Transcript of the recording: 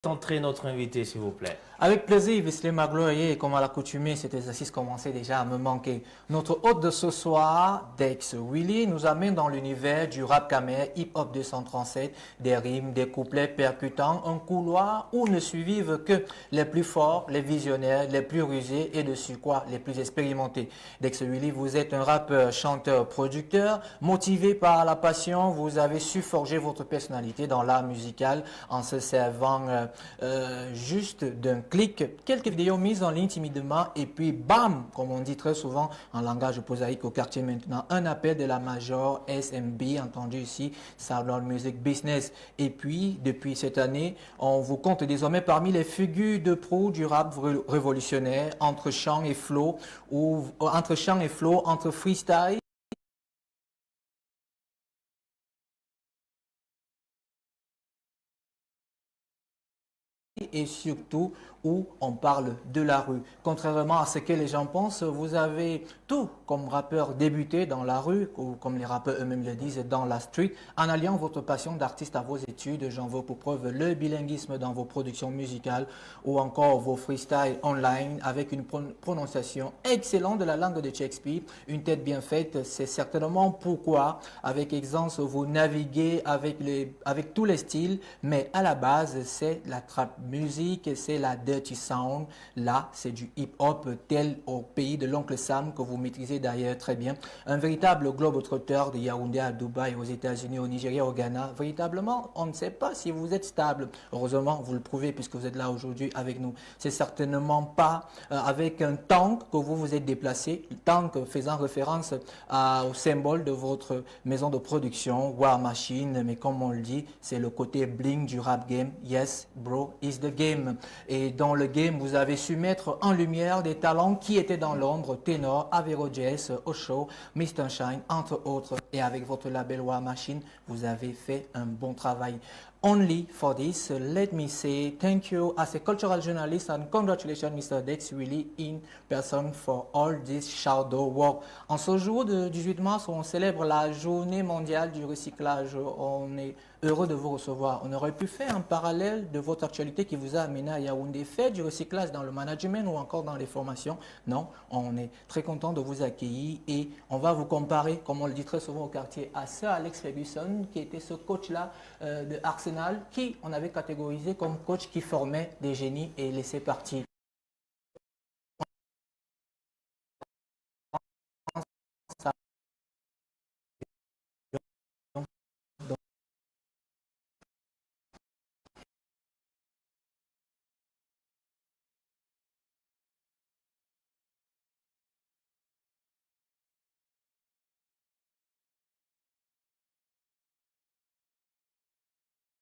Entrer notre invité, s'il vous plaît. Avec plaisir, Wesley Magloire, et comme à l'accoutumée, cet exercice commençait déjà à me manquer. Notre hôte de ce soir, Dex Willy, nous amène dans l'univers du rap camé, hip-hop 237, des rimes, des couplets percutants, un couloir où ne survivent que les plus forts, les visionnaires, les plus rusés et dessus quoi, les plus expérimentés. Dex Willy, vous êtes un rappeur, chanteur, producteur, motivé par la passion, vous avez su forger votre personnalité dans l'art musical en se servant juste d'un clic, quelques vidéos mises en ligne timidement et puis bam, comme on dit très souvent en langage prosaïque au quartier maintenant, un appel de la major SMB, entendu ici, Salon Music Business. Et puis, depuis cette année, on vous compte désormais parmi les figures de proue du rap révolutionnaire, entre chant et flow, ou entre freestyle et surtout où on parle de la rue. Contrairement à ce que les gens pensent, vous avez tout comme rappeur débuté dans la rue, ou comme les rappeurs eux-mêmes le disent, dans la street, en alliant votre passion d'artiste à vos études. J'en veux pour preuve le bilinguisme dans vos productions musicales ou encore vos freestyles online avec une prononciation excellente de la langue de Shakespeare, une tête bien faite. C'est certainement pourquoi, avec aisance, vous naviguez avec tous les styles, mais à la base, c'est la trap music, c'est la dirty sound. Là, c'est du hip-hop tel au pays de l'oncle Sam que vous maîtrisez d'ailleurs très bien. Un véritable globe-trotteur de Yaoundé à Dubaï, aux États-Unis, au Nigeria, au Ghana. Véritablement, on ne sait pas si vous êtes stable. Heureusement, vous le prouvez puisque vous êtes là aujourd'hui avec nous. C'est certainement pas avec un tank que vous vous êtes déplacé. Le tank faisant référence au symbole de votre maison de production, War Machine. Mais comme on le dit, c'est le côté bling du rap game. Yes, bro, is the game. Et dans le game, vous avez su mettre en lumière des talents qui étaient dans l'ombre, Ténor, Avero Jazz, Osho, Mr. Shine, entre autres. Et avec votre label War Machine, vous avez fait un bon travail. Only for this, let me say thank you as a cultural journalist and congratulations Mr. Dex Willy in person for all this shadow work. En ce jour de 18 mars, on célèbre la journée mondiale du recyclage. On est heureux de vous recevoir. On aurait pu faire un parallèle de votre actualité qui vous a amené à Yaoundé, fait du recyclage dans le management ou encore dans les formations. Non, on est très content de vous accueillir et on va vous comparer, comme on le dit très souvent au quartier, à Sir Alex Ferguson qui était ce coach-là de Arsenal qui on avait catégorisé comme coach qui formait des génies et laissait partir